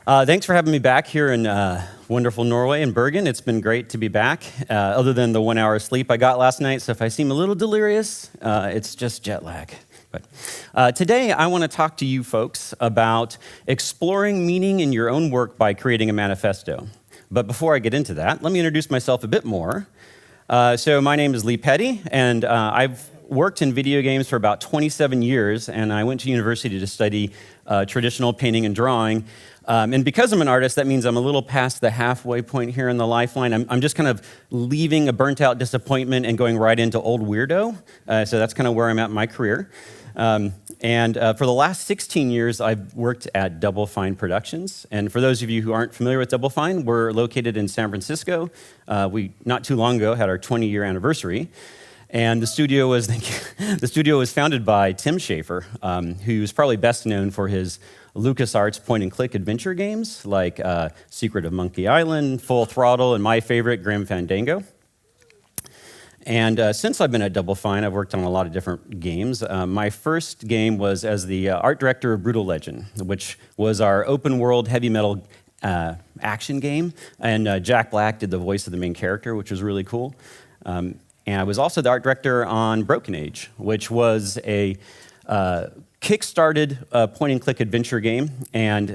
Thanks for having me back here in wonderful Norway and Bergen. It's been great to be back, other than the 1 hour sleep I got last night. So if I seem a little delirious, it's just jet lag. But today I want to talk to you folks about exploring meaning in your own work by creating a manifesto. But before I get into that, let me introduce myself a bit more. So my name is Lee Petty, and I've worked in video games for about 27 years, and I went to university to study traditional painting and drawing. And because I'm an artist, that means I'm a little past the halfway point here in the lifeline. I'm just kind of leaving a burnt-out disappointment and going right into old weirdo. So that's kind of where I'm at in my career. For the last 16 years, I've worked at Double Fine Productions. And for those of you who aren't familiar with Double Fine, we're located in San Francisco. We, not too long ago, had our 20-year anniversary. And the studio was founded by Tim Schafer, who's probably best known for his LucasArts point-and-click adventure games like Secret of Monkey Island, Full Throttle, and my favorite, Grim Fandango. And since I've been at Double Fine, I've worked on a lot of different games. My first game was as the art director of Brutal Legend, which was our open-world heavy metal action game. And Jack Black did the voice of the main character, which was really cool. And I was also the art director on Broken Age, which was a kick-started point-and-click adventure game. And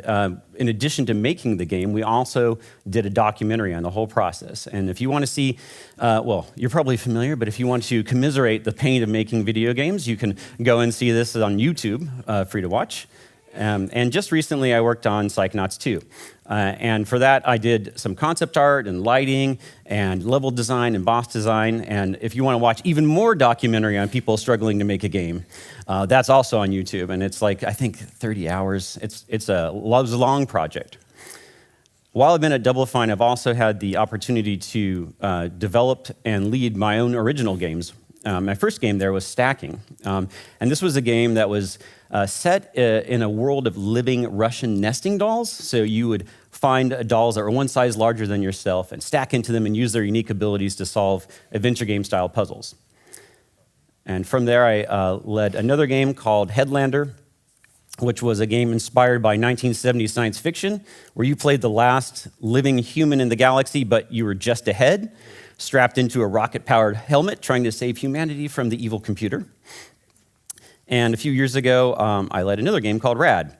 in addition to making the game, we also did a documentary on the whole process. And if you want to see, well, you're probably familiar, but if you want to commiserate the pain of making video games, you can go and see this on YouTube, free to watch. And just recently, I worked on Psychonauts 2. And for that, I did some concept art and lighting and level design and boss design. And if you want to watch even more documentary on people struggling to make a game, that's also on YouTube. And it's like, I think, 30 hours. It's a long project. While I've been at Double Fine, I've also had the opportunity to develop and lead my own original games. My first game there was Stacking. And this was a game that was set in a world of living Russian nesting dolls. So you would find dolls that were one size larger than yourself and stack into them and use their unique abilities to solve adventure game-style puzzles. And from there, I led another game called Headlander, which was a game inspired by 1970s science fiction, where you played the last living human in the galaxy, but you were just ahead, strapped into a rocket-powered helmet, trying to save humanity from the evil computer. And a few years ago, I led another game called Rad.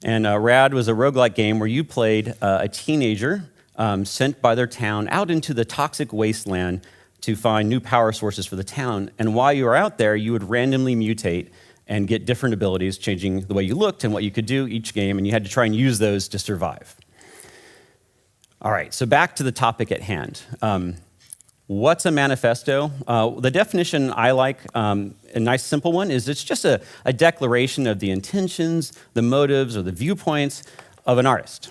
And Rad was a roguelike game where you played a teenager sent by their town out into the toxic wasteland to find new power sources for the town. And while you were out there, you would randomly mutate and get different abilities, changing the way you looked and what you could do each game, and you had to try and use those to survive. All right, so back to the topic at hand. What's a manifesto? The definition I like, a nice simple one, is it's just a declaration of the intentions, the motives, or the viewpoints of an artist.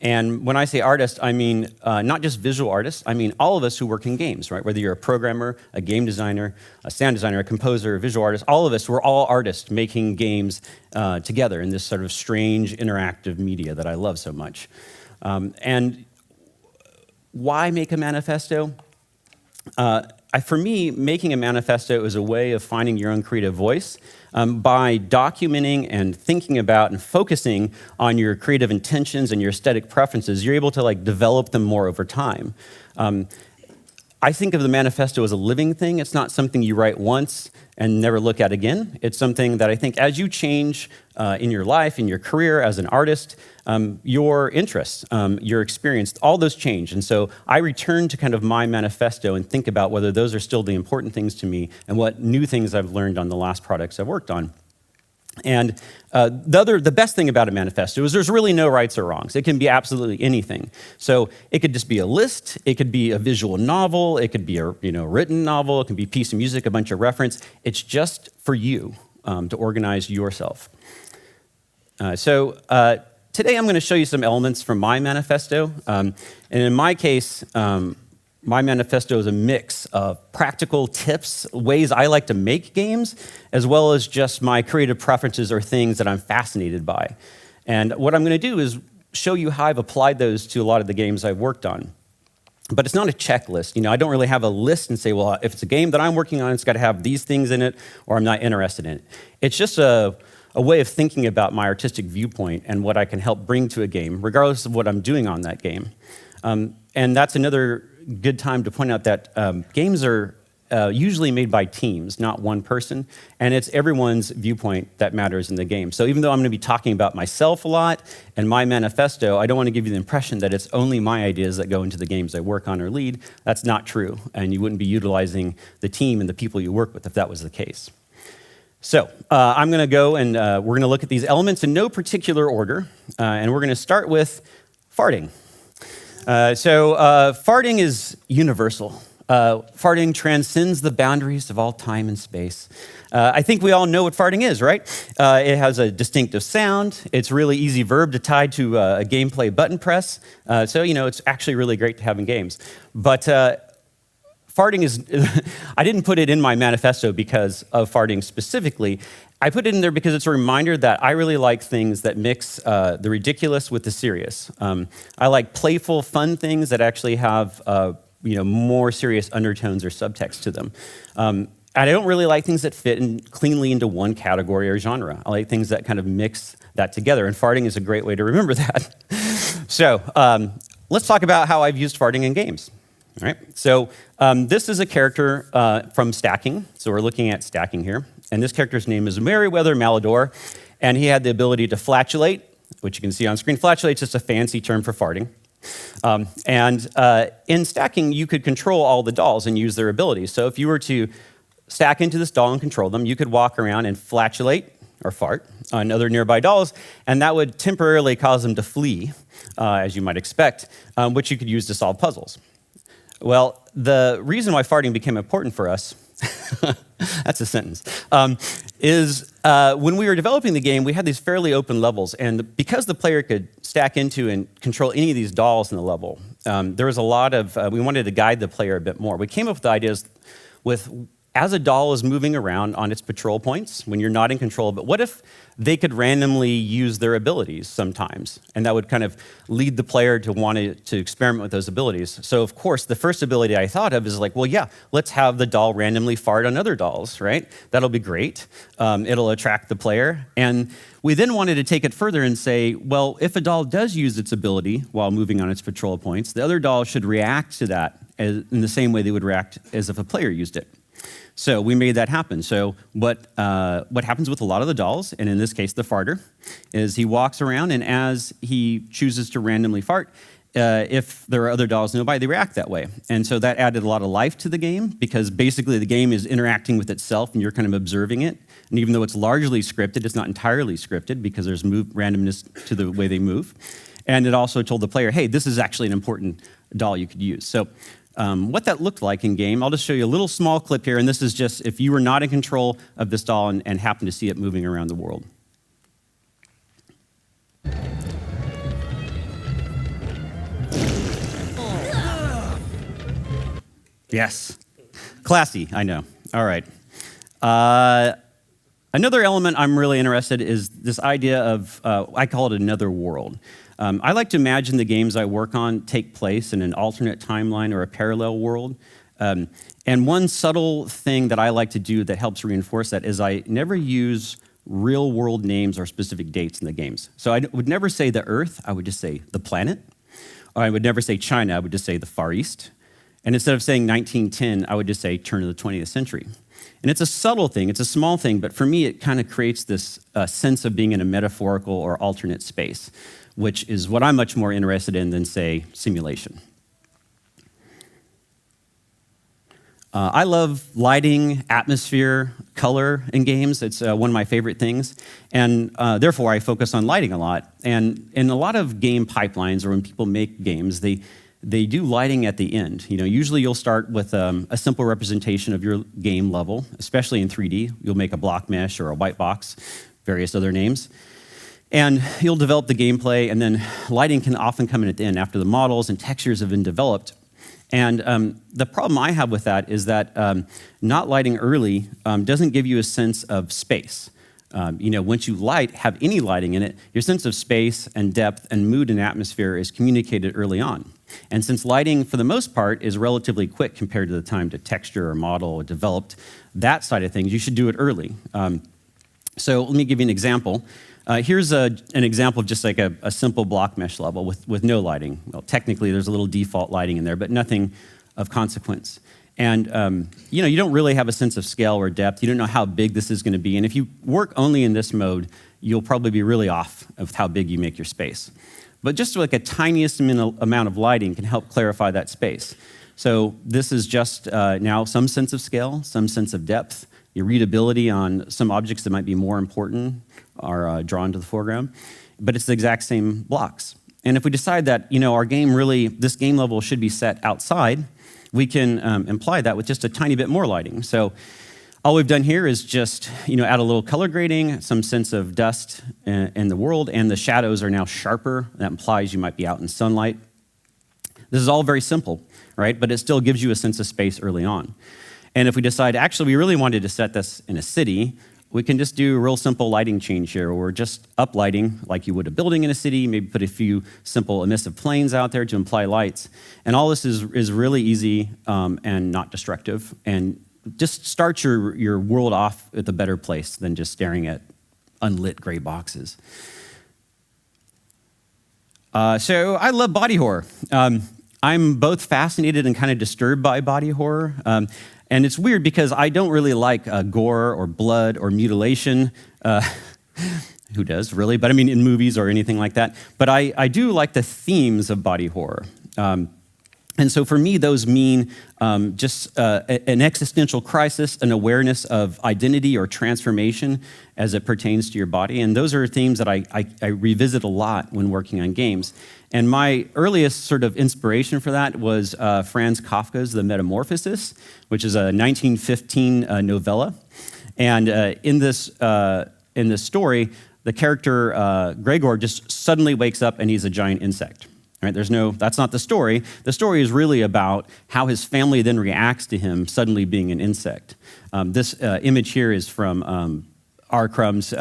And when I say artist, I mean not just visual artists, I mean all of us who work in games, right? Whether you're a programmer, a game designer, a sound designer, a composer, a visual artist, all of us, we're all artists making games together in this sort of strange interactive media that I love so much. And why make a manifesto? For me, making a manifesto is a way of finding your own creative voice by documenting and thinking about and focusing on your creative intentions and your aesthetic preferences. You're able to develop them more over time. I think of the manifesto as a living thing. It's not something you write once and never look at again. It's something that I think as you change in your life, in your career as an artist, your interests, your experience, all those change. And so I return to kind of my manifesto and think about whether those are still the important things to me and what new things I've learned on the last projects I've worked on. And the best thing about a manifesto is there's really no rights or wrongs. It can be absolutely anything. So it could just be a list. It could be a visual novel. It could be a written novel. It can be a piece of music, a bunch of reference. It's just for you to organize yourself. Today I'm going to show you some elements from my manifesto. And in my case, my manifesto is a mix of practical tips, ways I like to make games, as well as just my creative preferences or things that I'm fascinated by. And what I'm going to do is show you how I've applied those to a lot of the games I've worked on. But it's not a checklist. I don't really have a list and say, well, if it's a game that I'm working on, it's got to have these things in it, or I'm not interested in it. It's just a a way of thinking about my artistic viewpoint and what I can help bring to a game, regardless of what I'm doing on that game. And that's another good time to point out that games are usually made by teams, not one person, and it's everyone's viewpoint that matters in the game. So even though I'm going to be talking about myself a lot and my manifesto, I don't want to give you the impression that it's only my ideas that go into the games I work on or lead. That's not true, and you wouldn't be utilizing the team and the people you work with if that was the case. So I'm going to go and we're going to look at these elements in no particular order, and we're going to start with farting. Farting is universal. Farting transcends the boundaries of all time and space. I think we all know what farting is, right? It has a distinctive sound. It's a really easy verb to tie to a gameplay button press. It's actually really great to have in games. But farting is, I didn't put it in my manifesto because of farting specifically. I put it in there because it's a reminder that I really like things that mix the ridiculous with the serious. I like playful, fun things that actually have more serious undertones or subtext to them. And I don't really like things that fit cleanly into one category or genre. I like things that kind of mix that together, and farting is a great way to remember that. Let's talk about how I've used farting in games. All right, so this is a character from stacking. So we're looking at stacking here. And this character's name is Merryweather Malador. And he had the ability to flatulate, which you can see on screen. Flatulate's just a fancy term for farting. In stacking, you could control all the dolls and use their abilities. So if you were to stack into this doll and control them, you could walk around and flatulate, or fart, on other nearby dolls, and that would temporarily cause them to flee, as you might expect, which you could use to solve puzzles. Well, the reason why farting became important for us, that's a sentence, is when we were developing the game, we had these fairly open levels, and because the player could stack into and control any of these dolls in the level, there was a lot of, we wanted to guide the player a bit more. We came up with ideas with, as a doll is moving around on its patrol points, when you're not in control, but what if they could randomly use their abilities sometimes? And that would kind of lead the player to want to experiment with those abilities. So of course, the first ability I thought of is like, well, yeah, let's have the doll randomly fart on other dolls, right? That'll be great. It'll attract the player. And we then wanted to take it further and say, well, if a doll does use its ability while moving on its patrol points, the other doll should react to that in the same way they would react as if a player used it. So we made that happen. So what happens with a lot of the dolls, and in this case the farter, is he walks around, and as he chooses to randomly fart, if there are other dolls nearby, they react that way. And so that added a lot of life to the game, because basically the game is interacting with itself and you're kind of observing it. And even though it's largely scripted, it's not entirely scripted because there's randomness to the way they move. And it also told the player, hey, this is actually an important doll you could use. So what that looked like in game, I'll just show you a little small clip here, and this is just if you were not in control of this doll and happened to see it moving around the world. Yes, classy, I know. All right. Another element I'm really interested in is this idea of, I call it another world. I like to imagine the games I work on take place in an alternate timeline or a parallel world. And one subtle thing that I like to do that helps reinforce that is I never use real world names or specific dates in the games. So I would never say the Earth, I would just say the planet. Or I would never say China, I would just say the Far East. And instead of saying 1910, I would just say turn of the 20th century. And it's a subtle thing, it's a small thing, but for me it kind of creates this sense of being in a metaphorical or alternate space, which is what I'm much more interested in than, say, simulation. I love lighting, atmosphere, color in games. It's one of my favorite things. And therefore, I focus on lighting a lot. And in a lot of game pipelines, or when people make games, they do lighting at the end. Usually you'll start with a simple representation of your game level, especially in 3D. You'll make a block mesh or a white box, various other names. And you'll develop the gameplay, and then lighting can often come in at the end after the models and textures have been developed. And the problem I have with that is that not lighting early doesn't give you a sense of space. Once you have any lighting in it, your sense of space and depth and mood and atmosphere is communicated early on. And since lighting, for the most part, is relatively quick compared to the time to texture or model or developed, that side of things, you should do it early. So let me give you an example. Here's an example of just like a simple block mesh level with no lighting. Well, technically there's a little default lighting in there, but nothing of consequence. And you don't really have a sense of scale or depth. You don't know how big this is going to be. And if you work only in this mode, you'll probably be really off of how big you make your space. But just like a tiniest amount of lighting can help clarify that space. So this is just now some sense of scale, some sense of depth, your readability on some objects that might be more important are drawn to the foreground. But it's the exact same blocks. And if we decide that our game this game level should be set outside, we can imply that with just a tiny bit more lighting. So all we've done here is just add a little color grading, some sense of dust in the world, and the shadows are now sharper. That implies you might be out in sunlight. This is all very simple, right? But it still gives you a sense of space early on. And if we decide, actually, we really wanted to set this in a city, we can just do a real simple lighting change here, or just up lighting like you would a building in a city, maybe put a few simple emissive planes out there to imply lights. And all this is really easy and not destructive, and just start your world off at a better place than just staring at unlit gray boxes. So I love body horror. I'm both fascinated and kind of disturbed by body horror. And it's weird because I don't really like gore or blood or mutilation. Who does, really? But I mean, in movies or anything like that. But I do like the themes of body horror. And so for me, those mean just an existential crisis, an awareness of identity or transformation as it pertains to your body. And those are themes that I revisit a lot when working on games. And my earliest sort of inspiration for that was Franz Kafka's The Metamorphosis, which is a 1915 novella. And in this story, the character Gregor just suddenly wakes up and he's a giant insect. Right? That's not the story. The story is really about how his family then reacts to him suddenly being an insect. This image here is from R. Crumb's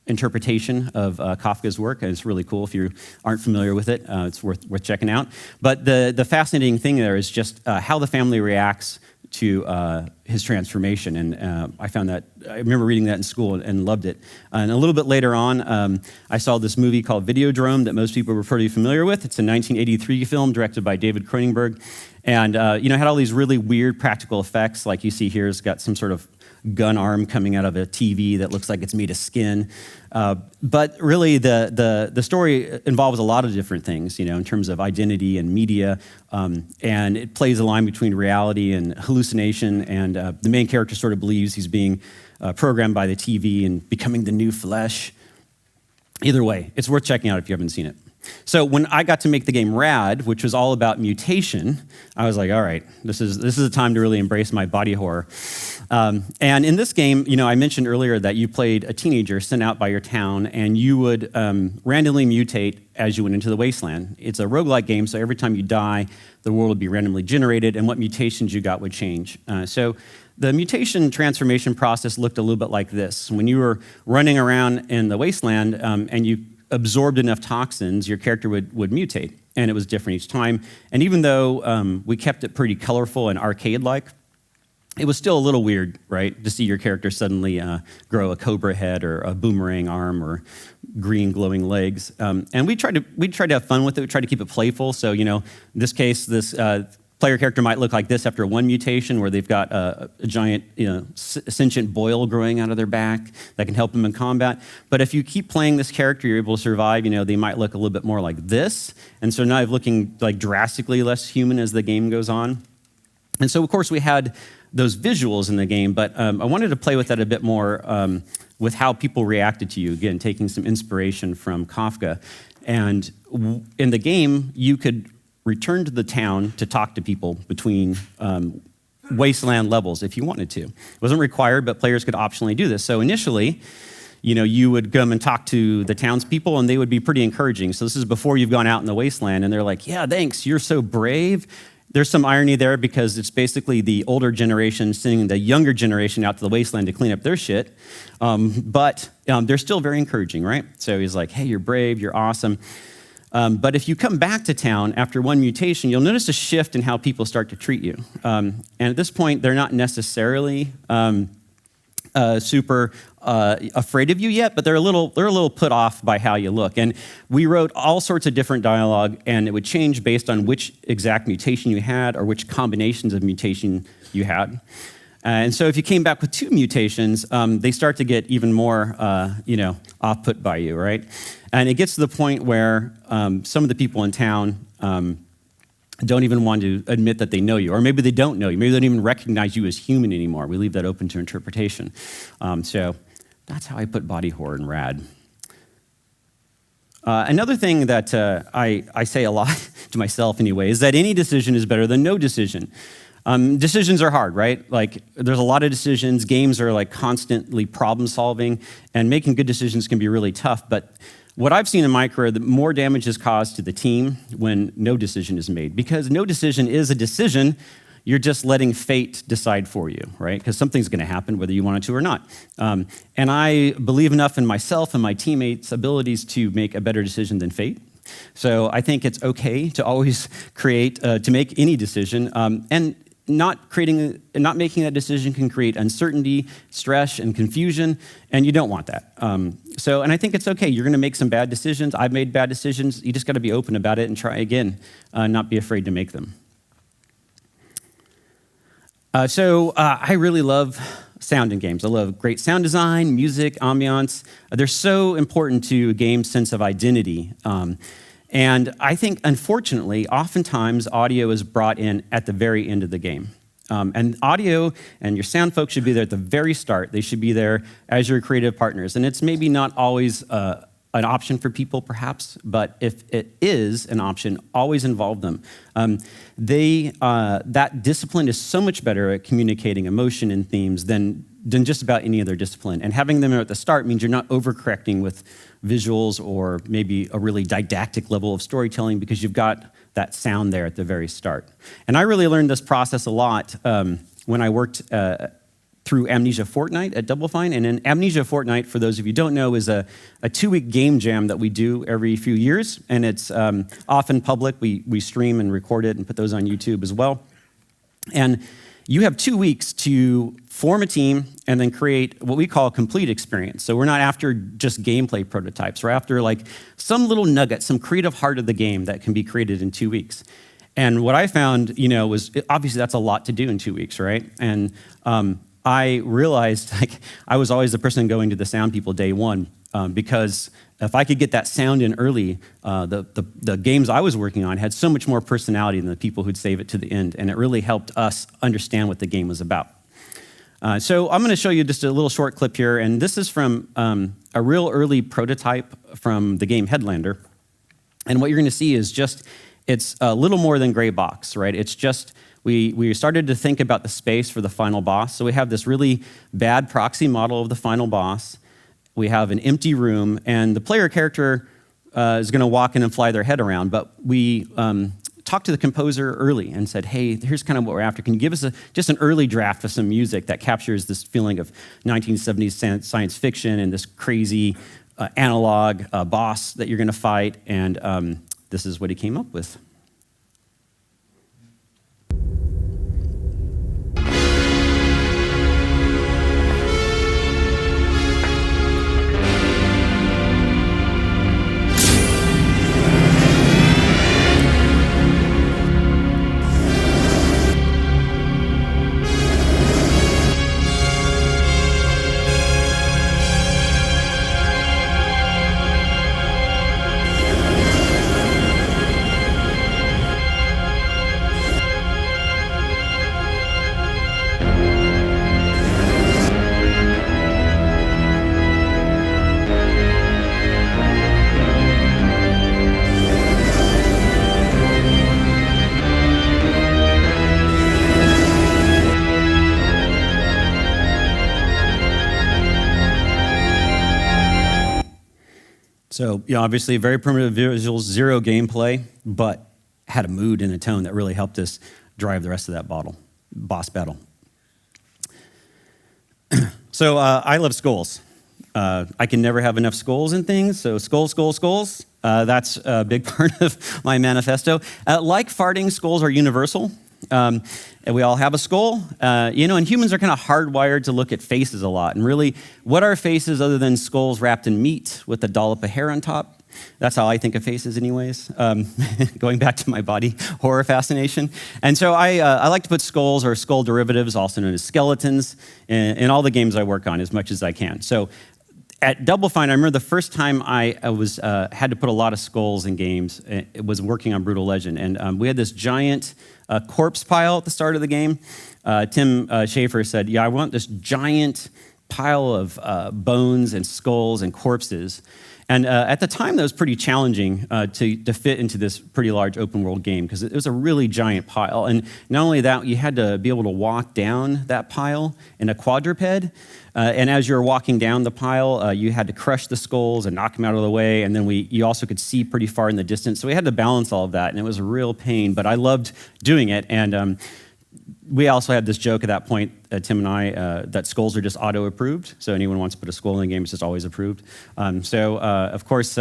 interpretation of Kafka's work, and it's really cool. If you aren't familiar with it, it's worth checking out. But the fascinating thing there is just how the family reacts to his transformation, and I remember reading that in school and loved it. And a little bit later on, I saw this movie called Videodrome that most people were pretty familiar with. It's a 1983 film directed by David Cronenberg, and had all these really weird practical effects, like you see here. It's got some sort of gun arm coming out of a TV that looks like it's made of skin. But really, the story involves a lot of different things, in terms of identity and media, and it plays a line between reality and hallucination, and the main character sort of believes he's being programmed by the TV and becoming the new flesh. Either way, it's worth checking out if you haven't seen it. So when I got to make the game Rad, which was all about mutation, I was like, all right, this is a time to really embrace my body horror. And in this game, I mentioned earlier that you played a teenager sent out by your town, and you would randomly mutate as you went into the wasteland. It's a roguelike game, so every time you die, the world would be randomly generated, and what mutations you got would change. So the mutation transformation process looked a little bit like this. When you were running around in the wasteland and you absorbed enough toxins, your character would mutate, and it was different each time. And even though we kept it pretty colorful and arcade-like, it was still a little weird, right, to see your character suddenly grow a cobra head or a boomerang arm or green glowing legs. And we tried to have fun with it. We tried to keep it playful. So, in this case, this player character might look like this after one mutation, where they've got a giant, sentient boil growing out of their back that can help them in combat. But if you keep playing this character, you're able to survive. They might look a little bit more like this. And so now they're looking like drastically less human as the game goes on. And so, of course, we had those visuals in the game, but I wanted to play with that a bit more with how people reacted to you, again, taking some inspiration from Kafka. And in the game, you could return to the town to talk to people between wasteland levels if you wanted to. It wasn't required, but players could optionally do this. So initially, you would come and talk to the townspeople, and they would be pretty encouraging. So this is before you've gone out in the wasteland, and they're like, yeah, thanks, you're so brave. There's some irony there because it's basically the older generation sending the younger generation out to the wasteland to clean up their shit. But they're still very encouraging, right? So he's like, hey, you're brave, you're awesome. But if you come back to town after one mutation, you'll notice a shift in how people start to treat you. And at this point, they're not necessarily super afraid of you yet, but they're a little put off by how you look. And we wrote all sorts of different dialogue, and it would change based on which exact mutation you had or which combinations of mutation you had. And so if you came back with 2 mutations, they start to get even more, off-put by you, right? And it gets to the point where some of the people in town don't even want to admit that they know you, or maybe they don't know you. Maybe they don't even recognize you as human anymore. We leave that open to interpretation. So that's how I put body horror in rad. Another thing that I say a lot to myself anyway is that any decision is better than no decision. Decisions are hard, right? Like, there's a lot of decisions. Games are like constantly problem solving, and making good decisions can be really tough. But what I've seen in my career, the more damage is caused to the team when no decision is made. Because no decision is a decision, you're just letting fate decide for you, right? Because something's going to happen whether you want it to or not. And I believe enough in myself and my teammates' abilities to make a better decision than fate. So I think it's okay to always to make any decision. And not making that decision can create uncertainty, stress, and confusion, and you don't want that. And I think it's okay. You're going to make some bad decisions. I've made bad decisions. You just got to be open about it and try again, not be afraid to make them. I really love sound in games. I love great sound design, music, ambiance. They're so important to a game's sense of identity. And I think, unfortunately, oftentimes audio is brought in at the very end of the game. And audio and your sound folks should be there at the very start. They should be there as your creative partners. And it's maybe not always an option for people, perhaps, but if it is an option, always involve them. That discipline is so much better at communicating emotion and themes than just about any other discipline. And having them there at the start means you're not overcorrecting with visuals or maybe a really didactic level of storytelling because you've got that sound there at the very start. And I really learned this process a lot when I worked through Amnesia Fortnight at Double Fine. And in Amnesia Fortnight, for those of you who don't know, is a 2-week game jam that we do every few years. And it's often public. We stream and record it and put those on YouTube as well. And you have 2 weeks to form a team and then create what we call a complete experience. So we're not after just gameplay prototypes. We're after like some little nugget, some creative heart of the game that can be created in 2 weeks. And what I found, was obviously that's a lot to do in 2 weeks, right? And I realized I was always the person going to the sound people day one because if I could get that sound in early, the games I was working on had so much more personality than the people who'd save it to the end, and it really helped us understand what the game was about. So I'm going to show you just a little short clip here, and this is from a real early prototype from the game Headlander. And what you're going to see is it's a little more than gray box, right? It's just, we started to think about the space for the final boss. So we have this really bad proxy model of the final boss. We have an empty room, and the player character is going to walk in and fly their head around. But we talked to the composer early and said, hey, here's kind of what we're after. Can you give us just an early draft of some music that captures this feeling of 1970s science fiction and this crazy analog boss that you're going to fight? And this is what he came up with. So, obviously very primitive visuals, zero gameplay, but had a mood and a tone that really helped us drive the rest of that boss battle. So I love skulls. I can never have enough skulls in things, so skulls. That's a big part of my manifesto. Like farting, skulls are universal. And we all have a skull. And humans are kind of hardwired to look at faces a lot. And really, what are faces other than skulls wrapped in meat with a dollop of hair on top? That's how I think of faces anyways, going back to my body horror fascination. And so I like to put skulls or skull derivatives, also known as skeletons, in all the games I work on as much as I can. So at Double Fine, I remember the first time I had to put a lot of skulls in games. It was working on Brutal Legend, and we had this giant corpse pile at the start of the game. Tim Schafer said, "Yeah, I want this giant pile of bones and skulls and corpses." And at the time, that was pretty challenging to fit into this pretty large open world game because it was a really giant pile. And not only that, you had to be able to walk down that pile in a quadruped. And as you were walking down the pile, you had to crush the skulls and knock them out of the way. And then you also could see pretty far in the distance. So we had to balance all of that. And it was a real pain, but I loved doing it. And we also had this joke at that point, Tim and I, that skulls are just auto-approved. So anyone wants to put a skull in the game, it's just always approved. Of course,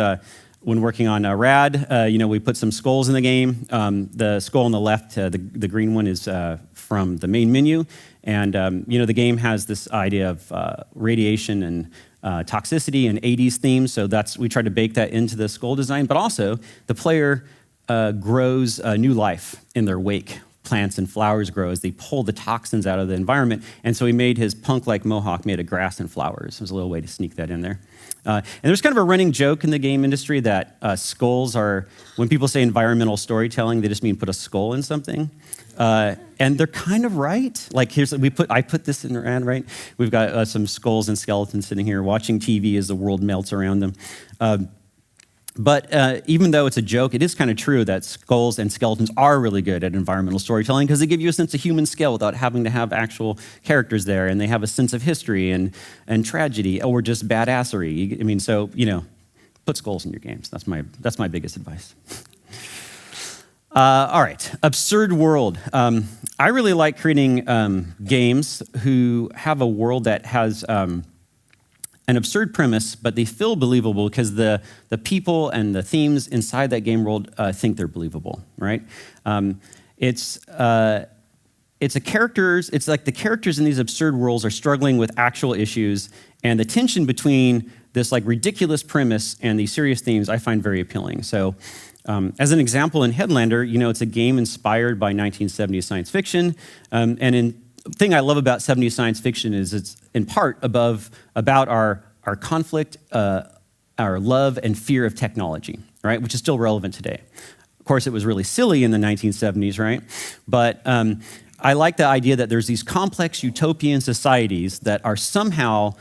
when working on RAD, we put some skulls in the game. The skull on the left, the green one, is from the main menu. And, the game has this idea of radiation and toxicity and 80s themes. So we tried to bake that into the skull design. But also, the player grows new life in their wake. Plants and flowers grow as they pull the toxins out of the environment. And so he made his punk-like mohawk made of grass and flowers. There's a little way to sneak that in there. And there's kind of a running joke in the game industry that skulls are, when people say environmental storytelling, they just mean put a skull in something. And they're kind of right. Like I put this in RAD, right? We've got some skulls and skeletons sitting here watching TV as the world melts around them. But even though it's a joke, it is kind of true that skulls and skeletons are really good at environmental storytelling because they give you a sense of human scale without having to have actual characters there, and they have a sense of history and tragedy or just badassery. Put skulls in your games. That's my biggest advice. All right, absurd world. I really like creating games who have a world that has an absurd premise, but they feel believable because the people and the themes inside that game world think they're believable, right? It's like the characters in these absurd worlds are struggling with actual issues, and the tension between this like ridiculous premise and these serious themes I find very appealing. So as an example, in Headlander, it's a game inspired by 1970s science fiction, the thing I love about 70s science fiction is it's in part about our conflict, our love and fear of technology, right? Which is still relevant today. Of course, it was really silly in the 1970s, right? But I like the idea that there's these complex utopian societies that are somehow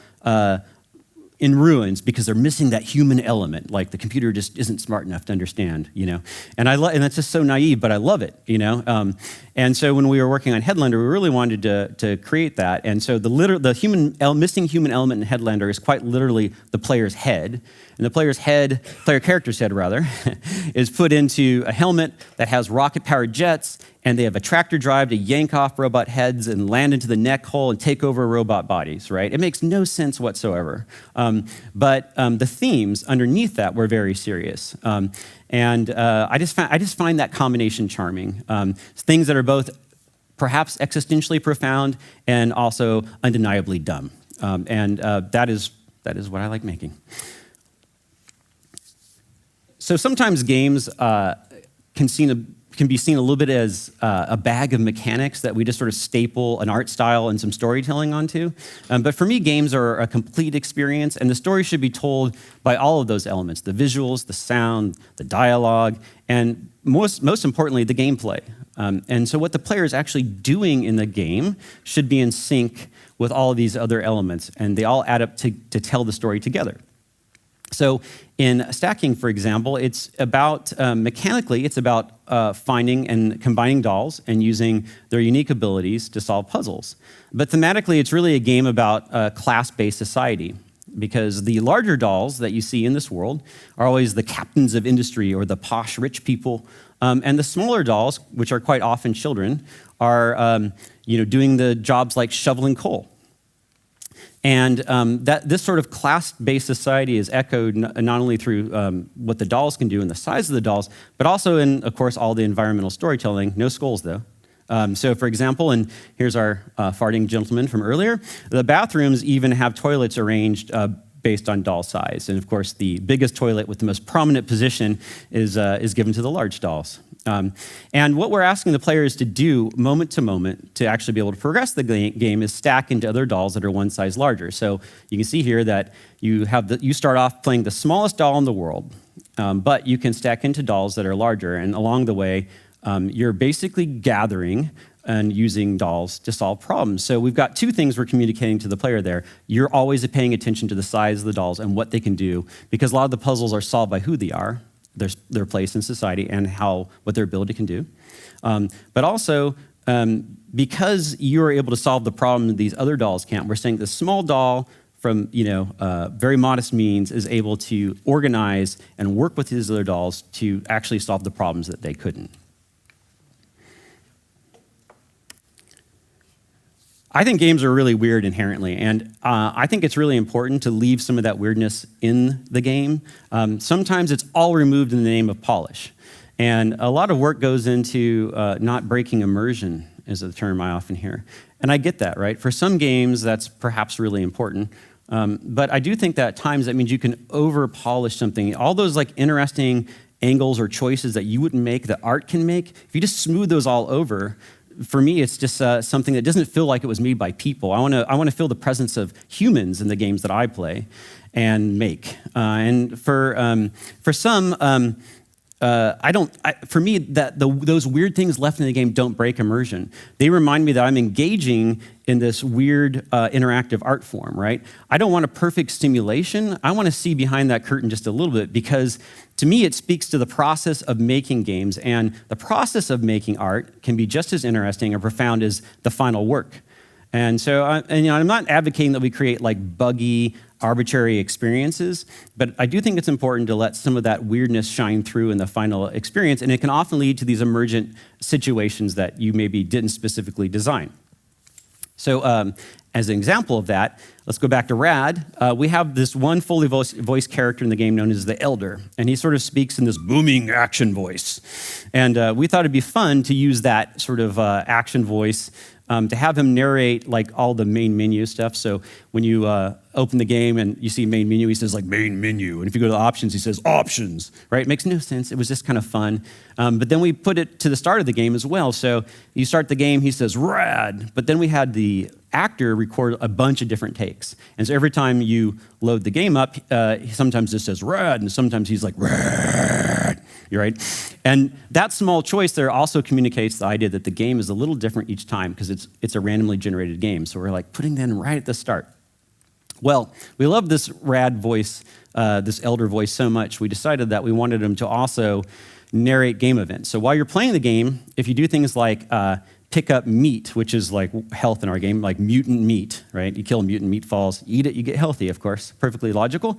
in ruins because they're missing that human element, like the computer just isn't smart enough to understand, And that's just so naive, but I love it, And so when we were working on Headlander, we really wanted to create that. And so the missing human element in Headlander is quite literally the player's head. And the player character's head rather, is put into a helmet that has rocket-powered jets, and they have a tractor drive to yank off robot heads and land into the neck hole and take over robot bodies, right? It makes no sense whatsoever. But the themes underneath that were very serious. I just find that combination charming. Things that are both perhaps existentially profound and also undeniably dumb. That is what I like making. So sometimes games can be seen a little bit as a bag of mechanics that we just sort of staple an art style and some storytelling onto. But for me, games are a complete experience, and the story should be told by all of those elements: the visuals, the sound, the dialogue, and most importantly, the gameplay. And so what the player is actually doing in the game should be in sync with all of these other elements, and they all add up to tell the story together. So in stacking, for example, it's about, mechanically, it's about finding and combining dolls and using their unique abilities to solve puzzles. But thematically, it's really a game about class-based society, because the larger dolls that you see in this world are always the captains of industry or the posh rich people, and the smaller dolls, which are quite often children, are doing the jobs like shoveling coal. And this sort of class-based society is echoed not only through what the dolls can do and the size of the dolls, but also in, of course, all the environmental storytelling. No skulls, though. So for example, and here's our farting gentleman from earlier, the bathrooms even have toilets arranged based on doll size. And of course, the biggest toilet with the most prominent position is given to the large dolls. And what we're asking the players to do moment to moment to actually be able to progress the game is stack into other dolls that are one size larger. So you can see here that you start off playing the smallest doll in the world, but you can stack into dolls that are larger. And along the way, you're basically gathering and using dolls to solve problems. So we've got two things we're communicating to the player there. You're always paying attention to the size of the dolls and what they can do, because a lot of the puzzles are solved by who they are, their place in society, and what their ability can do. But also, because you're able to solve the problem that these other dolls can't, we're saying the small doll from very modest means is able to organize and work with these other dolls to actually solve the problems that they couldn't. I think games are really weird inherently, and I think it's really important to leave some of that weirdness in the game. Sometimes it's all removed in the name of polish, and a lot of work goes into not breaking immersion, is a term I often hear. And I get that, right? For some games, that's perhaps really important, but I do think that at times that means you can over-polish something. All those like interesting angles or choices that you wouldn't make, that art can make, if you just smooth those all over, for me, it's just something that doesn't feel like it was made by people. I want to feel the presence of humans in the games that I play and make. And for some, for me, those weird things left in the game don't break immersion. They remind me that I'm engaging in this weird interactive art form, right? I don't want a perfect stimulation. I want to see behind that curtain just a little bit, because to me, it speaks to the process of making games, and the process of making art can be just as interesting or profound as the final work. And so, I'm not advocating that we create like buggy, arbitrary experiences, but I do think it's important to let some of that weirdness shine through in the final experience, and it can often lead to these emergent situations that you maybe didn't specifically design. So as an example of that, let's go back to Rad. We have this one fully voiced character in the game known as the Elder, and he sort of speaks in this booming action voice. And we thought it'd be fun to use that sort of action voice to have him narrate like all the main menu stuff. So when you open the game and you see main menu, he says like main menu. And if you go to the options, he says options, right? It makes no sense. It was just kind of fun. But then we put it to the start of the game as well. So you start the game, he says rad, but then we had the actor record a bunch of different takes. And so every time you load the game up, sometimes it says rad, and sometimes he's like rad, you're right? And that small choice there also communicates the idea that the game is a little different each time, because it's a randomly generated game. So we're like putting that in right at the start. Well, we love this rad voice, this Elder voice so much, we decided that we wanted him to also narrate game events. So while you're playing the game, if you do things like pick up meat, which is like health in our game, like mutant meat, right? You kill a mutant, meat falls, eat it, you get healthy, of course, perfectly logical.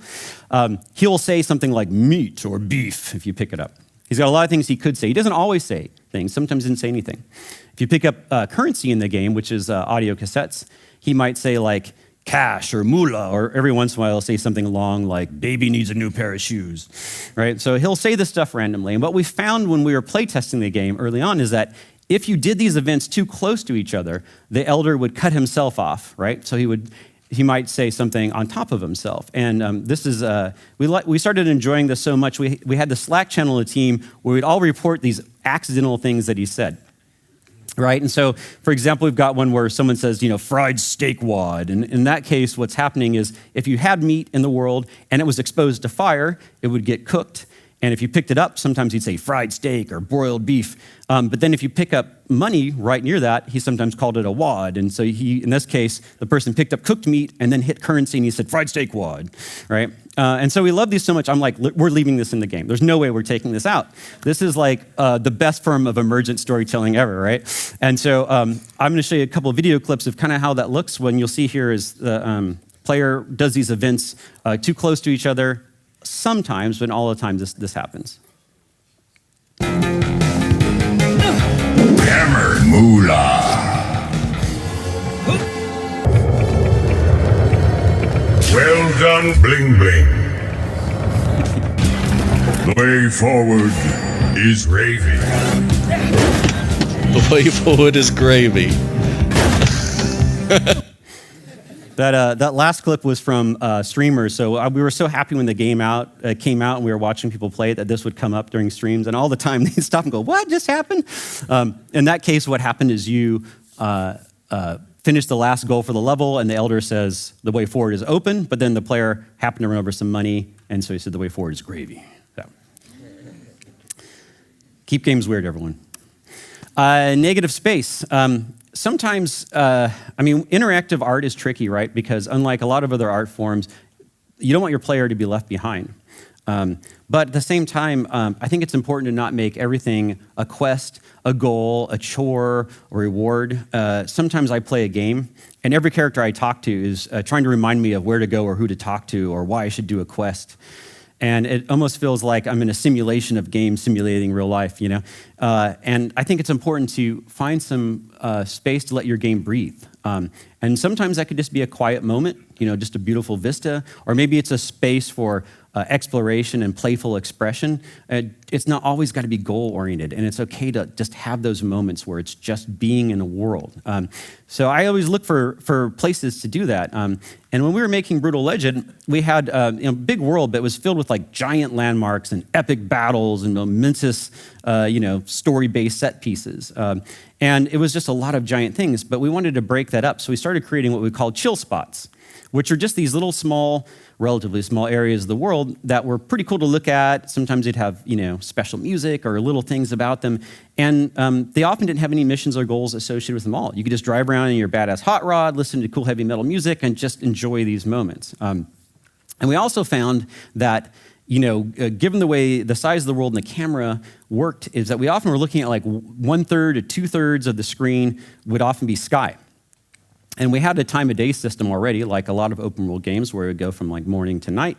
He'll say something like meat or beef if you pick it up. He's got a lot of things he could say. He doesn't always say things, sometimes he doesn't say anything. If you pick up currency in the game, which is audio cassettes, he might say like cash or moolah, or every once in a while he'll say something long like baby needs a new pair of shoes, right? So he'll say this stuff randomly. And what we found when we were playtesting the game early on is that if you did these events too close to each other, the Elder would cut himself off, right? So he might say something on top of himself. And this is, we started enjoying this so much, we had the Slack channel of the team where we'd all report these accidental things that he said, right? And so, for example, we've got one where someone says, fried steak wad. And in that case, what's happening is if you had meat in the world and it was exposed to fire, it would get cooked. And if you picked it up, sometimes he'd say fried steak or broiled beef. But then if you pick up money right near that, he sometimes called it a wad. And so in this case, the person picked up cooked meat and then hit currency and he said fried steak wad, right? And so we love these so much, I'm like, we're leaving this in the game. There's no way we're taking this out. This is like the best form of emergent storytelling ever, right? And so I'm gonna show you a couple of video clips of kind of how that looks. When you'll see here is the player does these events too close to each other, sometimes, but all the time this happens. Hammer Moolah. Well done, Bling Bling. The way forward is Ravy. The way forward is gravy. That last clip was from streamers. So we were so happy when the game came out and we were watching people play it that this would come up during streams. And all the time they'd stop and go, "What just happened?" In that case, what happened is you finish the last goal for the level and the elder says the way forward is open, but then the player happened to run over some money and so he said the way forward is gravy. So. Keep games weird, everyone. Negative space. Sometimes, interactive art is tricky, right? Because unlike a lot of other art forms, you don't want your player to be left behind. But at the same time, I think it's important to not make everything a quest, a goal, a chore, a reward. Sometimes I play a game, and every character I talk to is trying to remind me of where to go or who to talk to or why I should do a quest. And it almost feels like I'm in a simulation of games simulating real life, you know? And I think it's important to find some space to let your game breathe. And sometimes that could just be a quiet moment, you know, just a beautiful vista, or maybe it's a space for exploration and playful expression. It's not always got to be goal-oriented, and it's okay to just have those moments where it's just being in the world. So I always look for places to do that. And when we were making Brutal Legend, we had a big world, but it was filled with like giant landmarks and epic battles and momentous, story-based set pieces. And it was just a lot of giant things, but we wanted to break that up. So we started creating what we call chill spots, which are just these little relatively small areas of the world that were pretty cool to look at. Sometimes they'd have, special music or little things about them. And they often didn't have any missions or goals associated with them all. You could just drive around in your badass hot rod, listen to cool heavy metal music, and just enjoy these moments. And we also found that, given the size of the world and the camera worked, is that we often were looking at like 1/3 to 2/3 of the screen would often be sky. And we had a time of day system already, like a lot of open world games where it would go from like morning to night.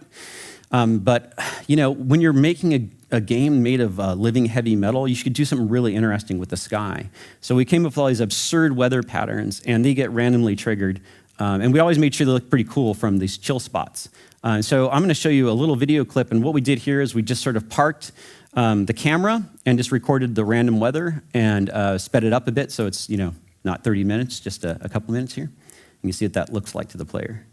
But when you're making a game made of living heavy metal, you should do something really interesting with the sky. So we came up with all these absurd weather patterns, and they get randomly triggered. And we always made sure they look pretty cool from these chill spots. So I'm going to show you a little video clip, and what we did here is we just sort of parked the camera and just recorded the random weather and sped it up a bit so it's, not 30 minutes, just a couple minutes here. You can see what that looks like to the player.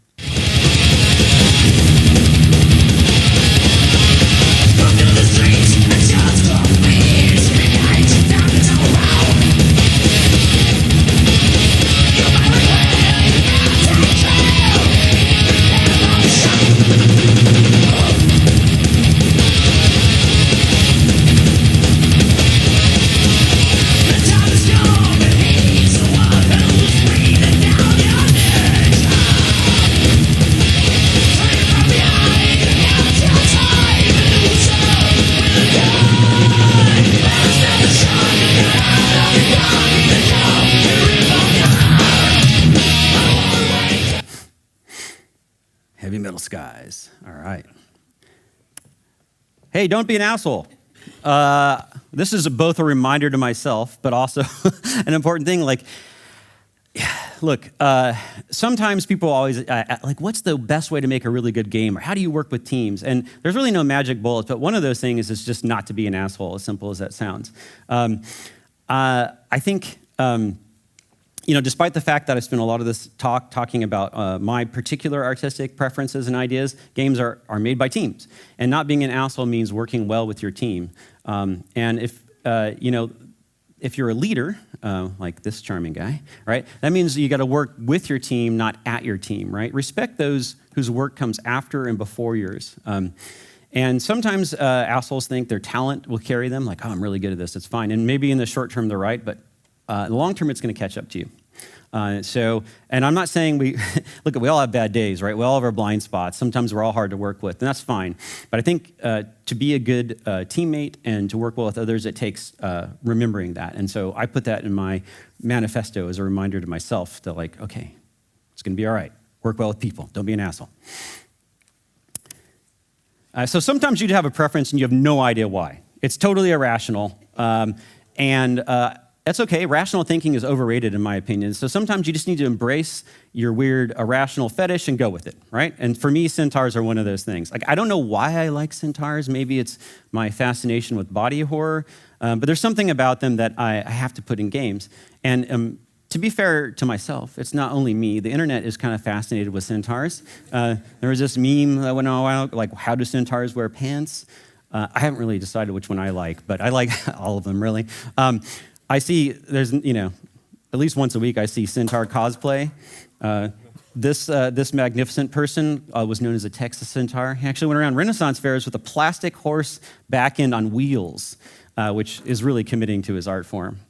Heavy metal skies. All right. Hey, don't be an asshole. This is both a reminder to myself, but also an important thing. Look, sometimes people always what's the best way to make a really good game, or how do you work with teams? And there's really no magic bullets, but one of those things is just not to be an asshole, as simple as that sounds. I think. Despite the fact that I spent a lot of this talking about my particular artistic preferences and ideas, games are made by teams. And not being an asshole means working well with your team. And if you're a leader, like this charming guy, right, that means you got to work with your team, not at your team, right? Respect those whose work comes after and before yours. And sometimes assholes think their talent will carry them, like, oh, I'm really good at this, it's fine. And maybe in the short term they're right, but in the long term, it's going to catch up to you. And I'm not saying we all have bad days, right? We all have our blind spots. Sometimes we're all hard to work with, and that's fine. But I think to be a good teammate and to work well with others, it takes remembering that. And so I put that in my manifesto as a reminder to myself that, okay, it's going to be all right. Work well with people. Don't be an asshole. So sometimes you'd have a preference and you have no idea why. It's totally irrational. that's okay. Rational thinking is overrated, in my opinion. So sometimes you just need to embrace your weird irrational fetish and go with it, right? And for me, centaurs are one of those things. Like, I don't know why I like centaurs. Maybe it's my fascination with body horror, but there's something about them that I have to put in games. And to be fair to myself, it's not only me. The internet is kind of fascinated with centaurs. There was this meme that went on a while, like, how do centaurs wear pants? I haven't really decided which one I like, but I like all of them, really. I see there's, at least once a week I see centaur cosplay. This magnificent person was known as a Texas centaur. He actually went around Renaissance fairs with a plastic horse back end on wheels, which is really committing to his art form.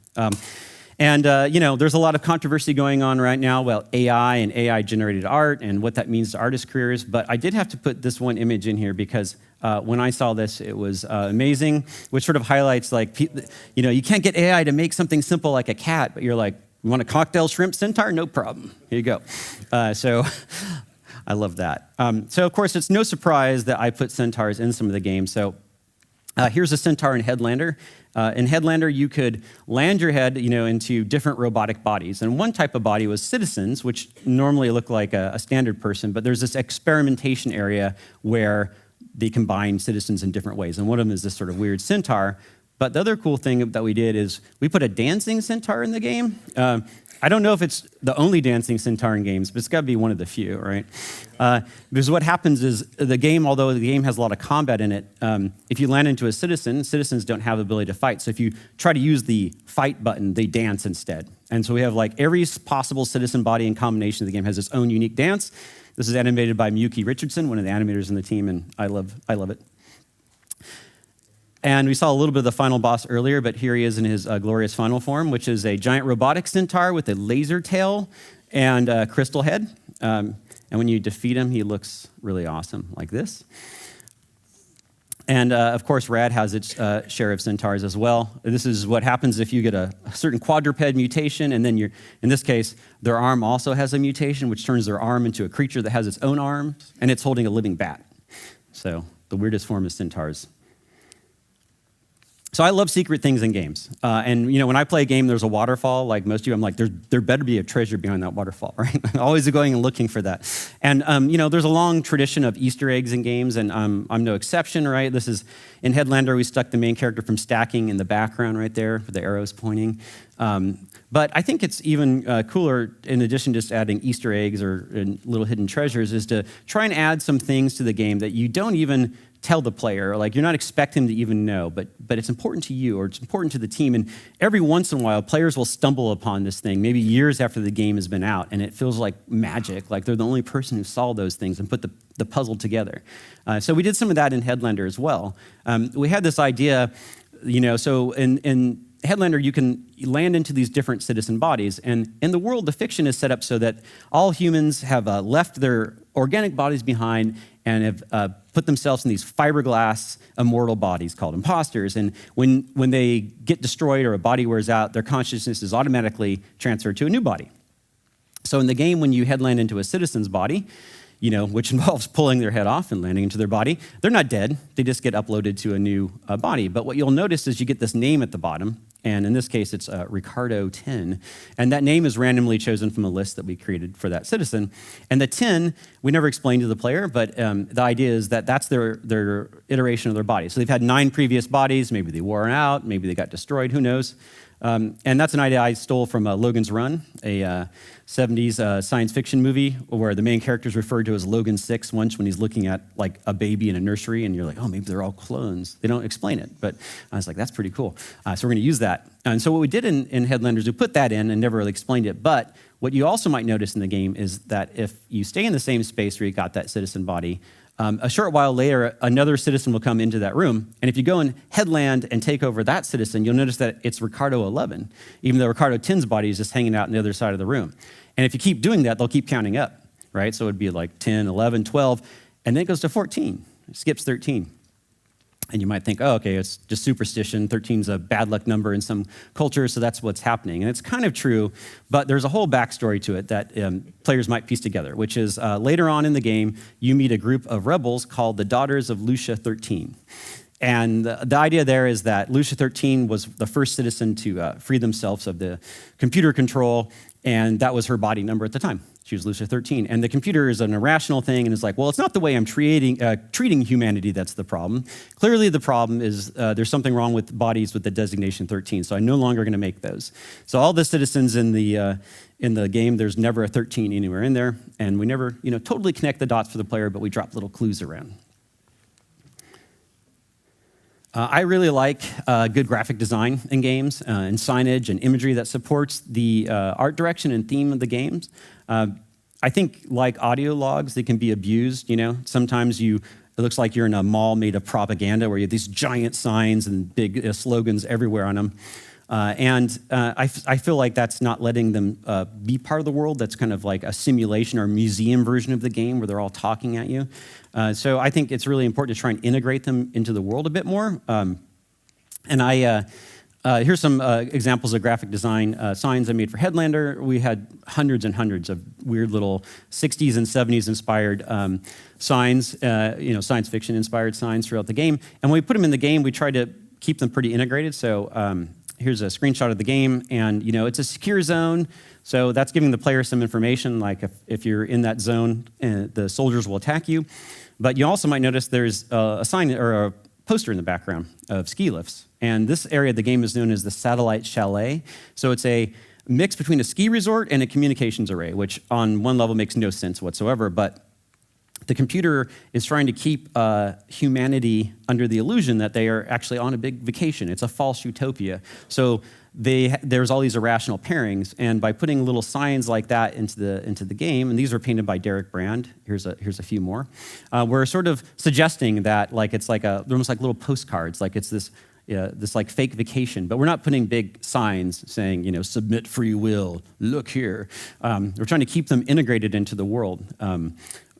There's a lot of controversy going on right now about AI and AI-generated art and what that means to artists' careers, but I did have to put this one image in here because when I saw this, it was amazing, which sort of highlights, like, you can't get AI to make something simple like a cat, but you're like, you want a cocktail shrimp centaur? No problem. Here you go. So I love that. So, of course, it's no surprise that I put centaurs in some of the games. So here's a centaur in Headlander. In Headlander, you could land your head, into different robotic bodies. And one type of body was citizens, which normally look like a standard person, but there's this experimentation area where they combine citizens in different ways. And one of them is this sort of weird centaur. But the other cool thing that we did is we put a dancing centaur in the game. I don't know if it's the only dancing centaur in games, but it's got to be one of the few, right? Because what happens is the game, although the game has a lot of combat in it, if you land into a citizen, citizens don't have the ability to fight. So if you try to use the fight button, they dance instead. And so we have like every possible citizen body in combination of the game has its own unique dance. This is animated by Miyuki Richardson, one of the animators in the team, and I love it. And we saw a little bit of the final boss earlier, but here he is in his glorious final form, which is a giant robotic centaur with a laser tail and a crystal head. And when you defeat him, he looks really awesome, like this. And of course, Rad has its share of centaurs as well. This is what happens if you get a certain quadruped mutation, and then in this case, their arm also has a mutation, which turns their arm into a creature that has its own arms, and it's holding a living bat. So the weirdest form of centaurs. So I love secret things in games. And when I play a game, there's a waterfall, like most of you, I'm like, there better be a treasure behind that waterfall, right? I'm always going and looking for that. And, there's a long tradition of Easter eggs in games, and I'm no exception, right? This is, in Headlander, we stuck the main character from stacking in the background right there, with the arrows pointing. But I think it's even cooler, in addition to just adding Easter eggs or little hidden treasures, is to try and add some things to the game that you don't even tell the player, like you're not expecting them to even know, but it's important to you or it's important to the team. And every once in a while, players will stumble upon this thing, maybe years after the game has been out, and it feels like magic, like they're the only person who saw those things and put the puzzle together. So we did some of that in Headlander as well. We had this idea, so in Headlander, you can land into these different citizen bodies. And in the world, the fiction is set up so that all humans have left their organic bodies behind and have put themselves in these fiberglass immortal bodies called imposters. And when they get destroyed or a body wears out, their consciousness is automatically transferred to a new body. So in the game, when you headland into a citizen's body, which involves pulling their head off and landing into their body, they're not dead. They just get uploaded to a new body. But what you'll notice is you get this name at the bottom. And in this case, it's Ricardo 10. And that name is randomly chosen from a list that we created for that citizen. And the 10, we never explained to the player, but the idea is that that's their iteration of their body. So they've had 9 previous bodies. Maybe they wore out. Maybe they got destroyed. Who knows? And that's an idea I stole from Logan's Run, a 70s science fiction movie where the main character is referred to as Logan 6 once when he's looking at like a baby in a nursery, and you're like, oh, maybe they're all clones. They don't explain it, but I was like, that's pretty cool. So we're going to use that. And so what we did in Headlanders, we put that in and never really explained it. But what you also might notice in the game is that if you stay in the same space where you got that citizen body, a short while later, another citizen will come into that room. And if you go and headland and take over that citizen, you'll notice that it's Ricardo 11, even though Ricardo 10's body is just hanging out on the other side of the room. And if you keep doing that, they'll keep counting up, right? So it'd be like 10, 11, 12, and then it goes to 14. It skips 13. And you might think, oh, okay, it's just superstition. 13's a bad luck number in some cultures, so that's what's happening. And it's kind of true, but there's a whole backstory to it that players might piece together, which is later on in the game, you meet a group of rebels called the Daughters of Lucia 13. And the idea there is that Lucia 13 was the first citizen to free themselves of the computer control, and that was her body number at the time. She was Lucia 13. And the computer is an irrational thing and is like, well, it's not the way I'm treating humanity that's the problem. Clearly the problem is there's something wrong with bodies with the designation 13, so I'm no longer going to make those. So all the citizens in the game, there's never a 13 anywhere in there, and we never totally connect the dots for the player, but we drop little clues around. I really like good graphic design in games and signage and imagery that supports the art direction and theme of the games. I think like audio logs, they can be abused. Sometimes it looks like you're in a mall made of propaganda where you have these giant signs and big slogans everywhere on them. I feel like that's not letting them be part of the world. That's kind of like a simulation or museum version of the game where they're all talking at you. So I think it's really important to try and integrate them into the world a bit more. Here's some examples of graphic design signs I made for Headlander. We had hundreds and hundreds of weird little 60s and 70s inspired signs, science fiction inspired signs throughout the game. And when we put them in the game, we try to keep them pretty integrated. So here's a screenshot of the game, and it's a secure zone, so that's giving the player some information, like if you're in that zone, the soldiers will attack you. But you also might notice there's a sign or a poster in the background of ski lifts, and this area of the game is known as the Satellite Chalet. So it's a mix between a ski resort and a communications array, which on one level makes no sense whatsoever, but the computer is trying to keep humanity under the illusion that they are actually on a big vacation. It's a false utopia. So there's all these irrational pairings, and by putting little signs like that into the game, and these are painted by Derek Brand. Here's a few more. We're sort of suggesting that they're almost like little postcards, like it's this like fake vacation, but we're not putting big signs saying submit free will. Look here. We're trying to keep them integrated into the world.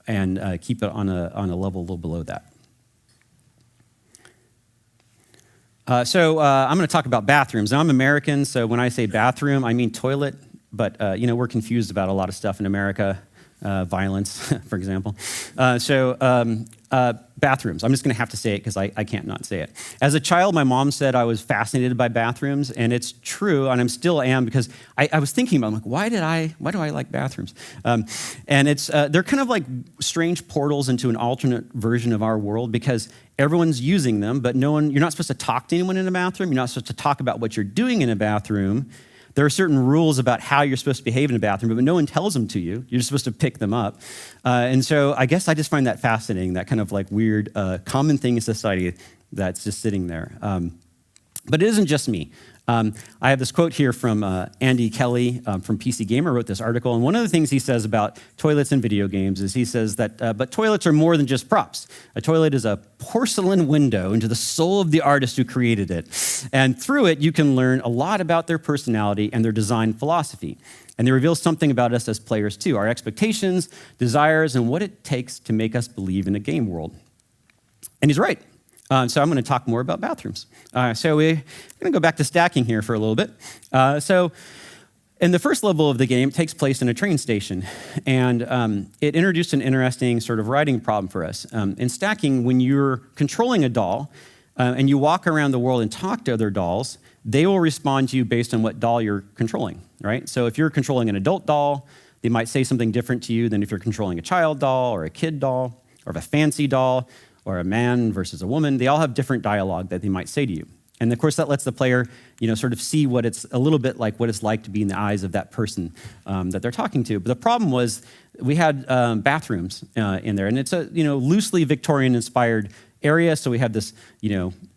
And keep it on a level a little below that. So I'm going to talk about bathrooms. Now, I'm American, so when I say bathroom, I mean toilet, but we're confused about a lot of stuff in America, violence, for example. Bathrooms. I'm just going to have to say it because I can't not say it. As a child, my mom said I was fascinated by bathrooms, and it's true, and I still am, because I was thinking about, why do I like bathrooms? And they're kind of like strange portals into an alternate version of our world, because everyone's using them, but you're not supposed to talk to anyone in a bathroom. You're not supposed to talk about what you're doing in a bathroom. There are certain rules about how you're supposed to behave in a bathroom, but no one tells them to you. You're just supposed to pick them up. And so I guess I just find that fascinating, that kind of like weird common thing in society that's just sitting there. But it isn't just me. I have this quote here from Andy Kelly from PC Gamer, wrote this article, and one of the things he says about toilets and video games is he says that, but toilets are more than just props. A toilet is a porcelain window into the soul of the artist who created it. And through it, you can learn a lot about their personality and their design philosophy. And they reveal something about us as players too, our expectations, desires, and what it takes to make us believe in a game world. And he's right. So I'm going to talk more about bathrooms. So we're going to go back to stacking here for a little bit. So in the first level of the game, it takes place in a train station. And it introduced an interesting sort of writing problem for us. In stacking, when you're controlling a doll and you walk around the world and talk to other dolls, they will respond to you based on what doll you're controlling, right? So if you're controlling an adult doll, they might say something different to you than if you're controlling a child doll or a kid doll or a fancy doll, or a man versus a woman. They all have different dialogue that they might say to you. And of course, that lets the player, sort of see what it's a little bit like, what it's like to be in the eyes of that person that they're talking to. But the problem was we had bathrooms in there, and it's a, loosely Victorian-inspired area. So we have this,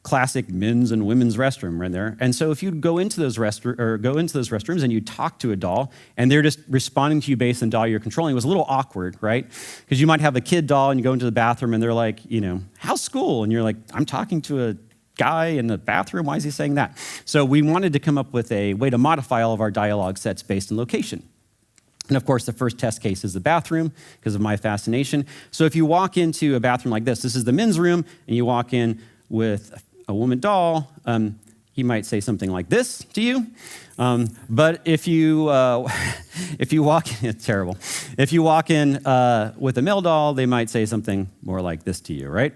classic men's and women's restroom right there. And so if you go into those restrooms and you talk to a doll and they're just responding to you based on the doll you're controlling, it was a little awkward, right? Because you might have a kid doll and you go into the bathroom and they're like, how's school? And you're like, I'm talking to a guy in the bathroom. Why is he saying that? So we wanted to come up with a way to modify all of our dialogue sets based on location. And of course, the first test case is the bathroom because of my fascination. So if you walk into a bathroom like this is the men's room, and you walk in with a woman doll, he might say something like this to you. But if you walk in, it's terrible. If you walk in with a male doll, they might say something more like this to you, right?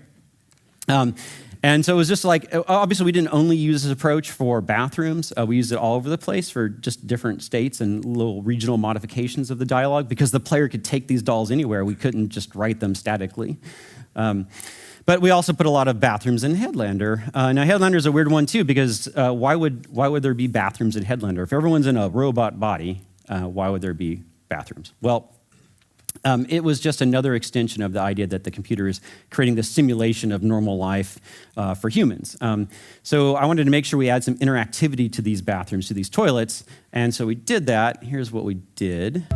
And so it was just like, obviously we didn't only use this approach for bathrooms. We used it all over the place for just different states and little regional modifications of the dialogue because the player could take these dolls anywhere. We couldn't just write them statically. But we also put a lot of bathrooms in Headlander. Now Headlander is a weird one too because why would there be bathrooms in Headlander? If everyone's in a robot body, why would there be bathrooms? Well, it was just another extension of the idea that the computer is creating this simulation of normal life for humans. So I wanted to make sure we add some interactivity to these bathrooms, to these toilets, and so we did that. Here's what we did.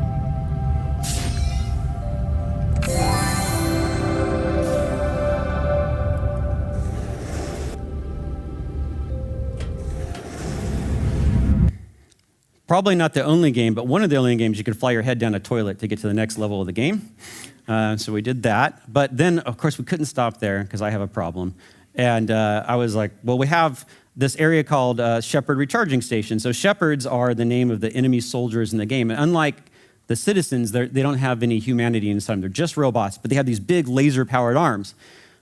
Probably not the only game, but one of the only games you could fly your head down a toilet to get to the next level of the game. So we did that. But then, of course, we couldn't stop there because I have a problem. And I was like, well, we have this area called Shepherd Recharging Station. So shepherds are the name of the enemy soldiers in the game. And unlike the citizens, they don't have any humanity inside them. They're just robots, but they have these big laser-powered arms.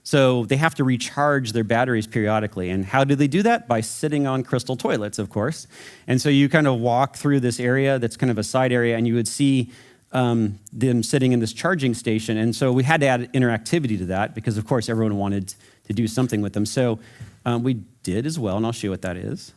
So they have to recharge their batteries periodically. And how do they do that? By sitting on crystal toilets, of course. And so you kind of walk through this area that's kind of a side area, and you would see them sitting in this charging station. And so we had to add interactivity to that because, of course, everyone wanted to do something with them. So we did as well, and I'll show you what that is.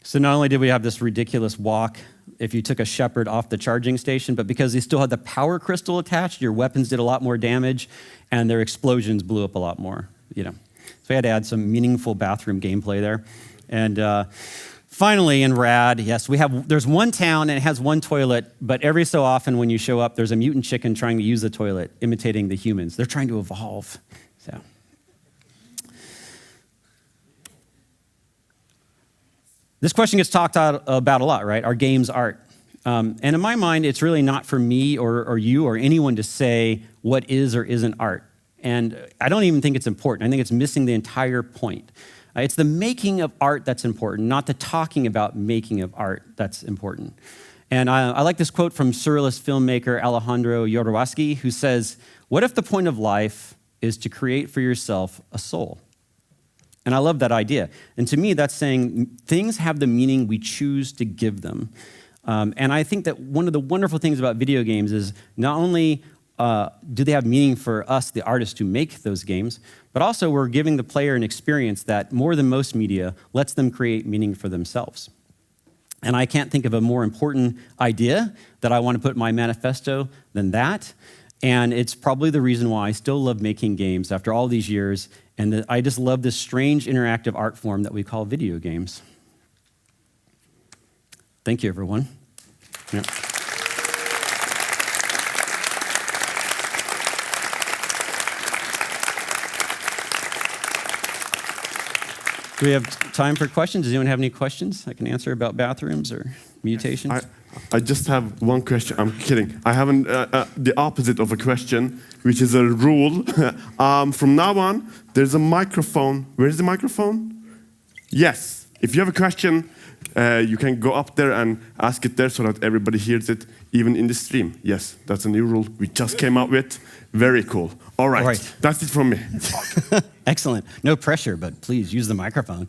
So not only did we have this ridiculous walk if you took a shepherd off the charging station, but because they still had the power crystal attached, your weapons did a lot more damage, and their explosions blew up a lot more. So we had to add some meaningful bathroom gameplay there. And finally, in Rad, yes, there's one town and it has one toilet, but every so often when you show up, there's a mutant chicken trying to use the toilet, imitating the humans. They're trying to evolve. So. This question gets talked about a lot, right? Are games art? And in my mind, it's really not for me or you or anyone to say what is or isn't art. And I don't even think it's important. I think it's missing the entire point. It's the making of art that's important, not the talking about making of art that's important. And I like this quote from surrealist filmmaker Alejandro Jodorowsky, who says, "What if the point of life is to create for yourself a soul?" And I love that idea. And to me, that's saying things have the meaning we choose to give them. And I think that one of the wonderful things about video games is not only do they have meaning for us, the artists who make those games, but also we're giving the player an experience that, more than most media, lets them create meaning for themselves. And I can't think of a more important idea that I want to put in my manifesto than that. And it's probably the reason why I still love making games after all these years. And I just love this strange interactive art form that we call video games. Thank you, everyone. Yeah. Do we have time for questions? Does anyone have any questions I can answer about bathrooms or mutations? I just have one question. I'm kidding. I have the opposite of a question, which is a rule. From now on, there's a microphone. Where is the microphone? Yes. If you have a question, you can go up there and ask it there so that everybody hears it, even in the stream. Yes, that's a new rule we just came up with. Very cool. All right. That's it from me. Excellent. No pressure, but please use the microphone.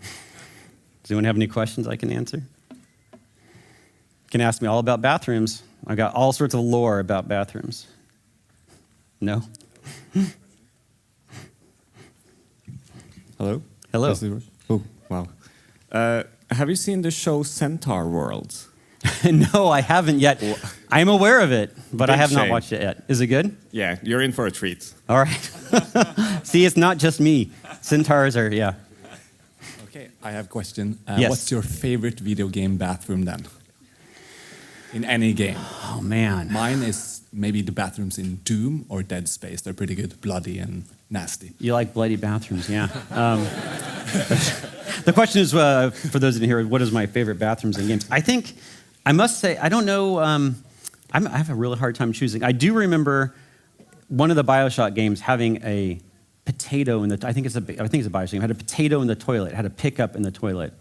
Does anyone have any questions I can answer? You can ask me all about bathrooms. I got all sorts of lore about bathrooms. No? Hello? Hello. Oh, wow. Have you seen the show Centaur World? No, I haven't yet. I'm aware of it, but I have not shame. watched it yet. Is it good? Yeah, you're in for a treat. All right. See, it's not just me. Centaurs are, yeah. Okay, I have a question. Yes. What's your favorite video game bathroom then? In any game. Oh, man. Mine is maybe the bathrooms in Doom or Dead Space. They're pretty good, bloody and nasty. You like bloody bathrooms, yeah. The question is, for those in here, what is my favorite bathrooms in games? I must say, I don't know, I have a really hard time choosing. I do remember one of the BioShock games having a potato in the, I think it's a BioShock game, had a potato in the toilet, had a pickup in the toilet.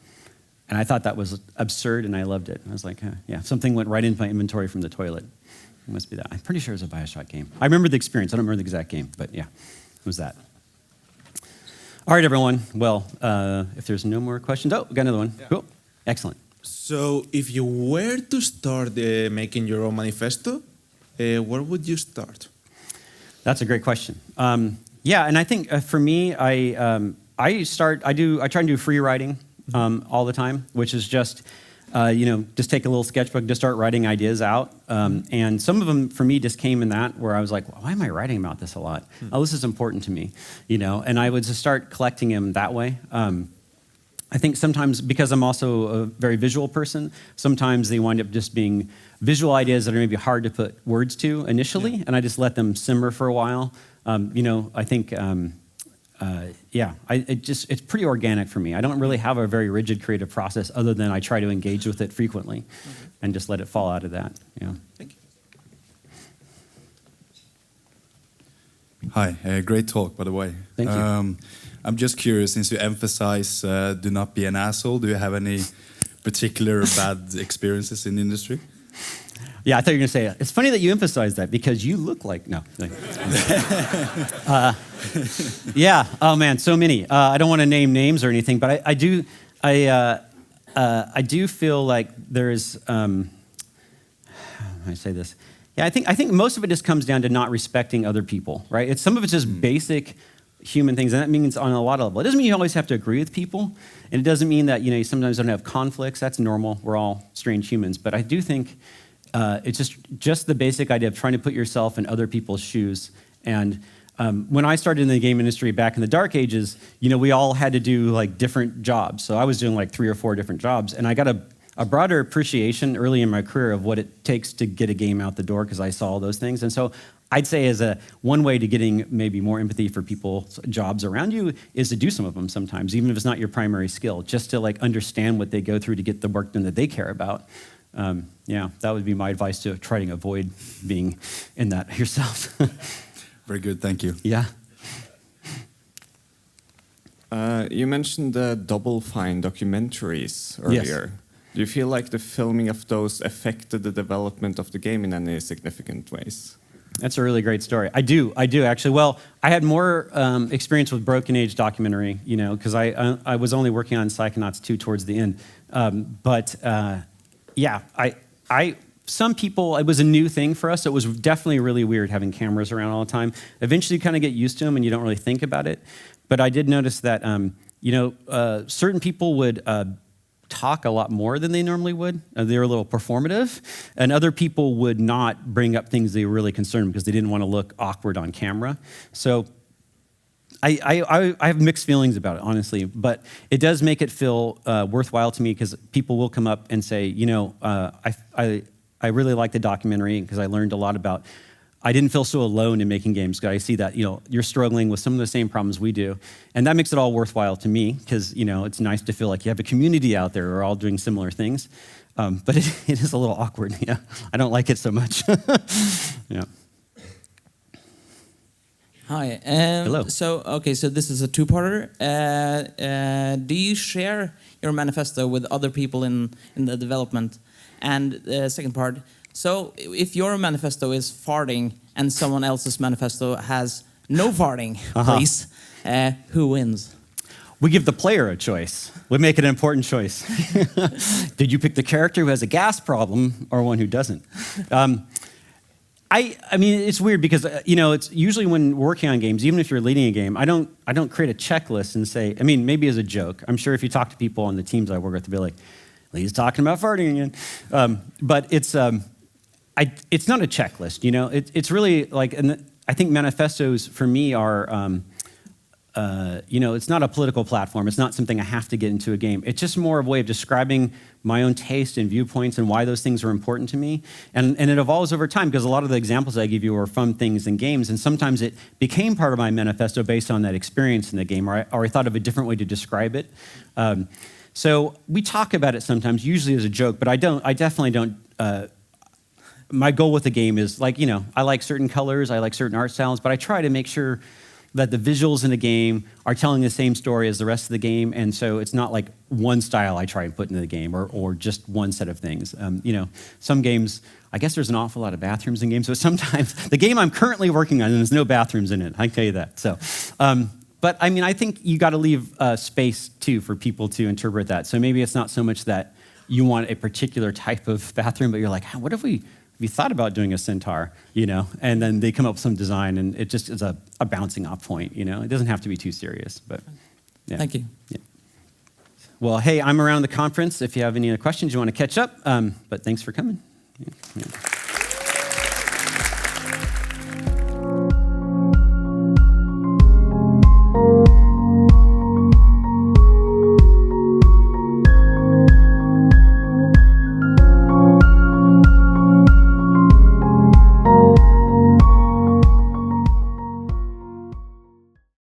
And I thought that was absurd, and I loved it. I was like, yeah, something went right into my inventory from the toilet. It must be that. I'm pretty sure it was a Bioshock game. I remember the experience. I don't remember the exact game, but yeah, it was that. All right, everyone. Well, if there's no more questions. Oh, we got another one. Yeah. Cool. Excellent. So, if you were to start making your own manifesto, where would you start? That's a great question. Yeah, and I think for me, I try and do free writing all the time, which is just just take a little sketchbook, just start writing ideas out. And some of them for me just came in that where I was like, well, why am I writing about this a lot? Oh, this is important to me, and I would just start collecting them that way. I think sometimes, because I'm also a very visual person, sometimes they wind up just being visual ideas that are maybe hard to put words to initially, and I just let them simmer for a while. I think, it's pretty organic for me. I don't really have a very rigid creative process other than I try to engage with it frequently and just let it fall out of that. Yeah. Thank you. Hi, great talk, by the way. Thank you. I'm just curious, since you emphasize do not be an asshole, do you have any particular bad experiences in the industry? Yeah, I thought you were going to say, it's funny that you emphasize that because you look like, no. Yeah, oh man, so many. I don't want to name names or anything, but I do feel like there's, how do I say this? Yeah, I think most of it just comes down to not respecting other people, right? Some of it's just basic human things, and that means on a lot of levels. It doesn't mean you always have to agree with people, and it doesn't mean that you sometimes don't have conflicts. That's normal. We're all strange humans, but I do think it's just the basic idea of trying to put yourself in other people's shoes. And when I started in the game industry back in the dark ages, we all had to do like different jobs. So I was doing like 3 or 4 different jobs, and I got a broader appreciation early in my career of what it takes to get a game out the door because I saw all those things. And so I'd say as one way to getting maybe more empathy for people's jobs around you is to do some of them sometimes, even if it's not your primary skill, just to like understand what they go through to get the work done that they care about. Yeah, that would be my advice, to try to avoid being in that yourself. Very good, thank you. Yeah. You mentioned the Double Fine documentaries earlier. Yes. Do you feel like the filming of those affected the development of the game in any significant ways? That's a really great story. I do actually. Well, I had more experience with Broken Age documentary, because I was only working on Psychonauts 2 towards the end. Some people, it was a new thing for us. It was definitely really weird having cameras around all the time. Eventually you kind of get used to them and you don't really think about it. But I did notice that, certain people would talk a lot more than they normally would. They were a little performative. And other people would not bring up things they were really concerned because they didn't want to look awkward on camera. So I have mixed feelings about it, honestly, but it does make it feel worthwhile to me because people will come up and say, I really like the documentary because I learned a lot about, I didn't feel so alone in making games because I see that, you're struggling with some of the same problems we do. And that makes it all worthwhile to me because, it's nice to feel like you have a community out there who are all doing similar things. But it is a little awkward, yeah. I don't like it so much. Yeah. Hi. Hello. So this is a two-parter. Do you share your manifesto with other people in the development? And the second part, so if your manifesto is farting and someone else's manifesto has no farting, please, who wins? We give the player a choice. We make it an important choice. Did you pick the character who has a gas problem or one who doesn't? I mean, it's weird because it's usually when working on games, even if you're leading a game, I don't create a checklist and say, I mean, maybe as a joke. I'm sure if you talk to people on the teams I work with, they'll be like, he's talking about farting again. But it's not a checklist. It's really like, and I think manifestos for me are. It's not a political platform. It's not something I have to get into a game. It's just more of a way of describing my own taste and viewpoints and why those things are important to me. And it evolves over time because a lot of the examples I give you are from things in games, and sometimes it became part of my manifesto based on that experience in the game, or I thought of a different way to describe it. So we talk about it sometimes, usually as a joke, but I definitely don't. My goal with the game is I like certain colors, I like certain art styles, but I try to make sure that the visuals in the game are telling the same story as the rest of the game, and so it's not like one style I try and put into the game or just one set of things. You know, some games, I guess there's an awful lot of bathrooms in games, but sometimes the game I'm currently working on, there's no bathrooms in it. I can tell you that. So, but I mean, I think you got to leave space too for people to interpret that. So maybe it's not so much that you want a particular type of bathroom, but you're like, what if we thought about doing a centaur, you know, and then they come up with some design, and it just is a bouncing off point, you know. It doesn't have to be too serious, but yeah. Thank you. Yeah. Well, hey, I'm around the conference if you have any other questions you want to catch up, but thanks for coming. Yeah.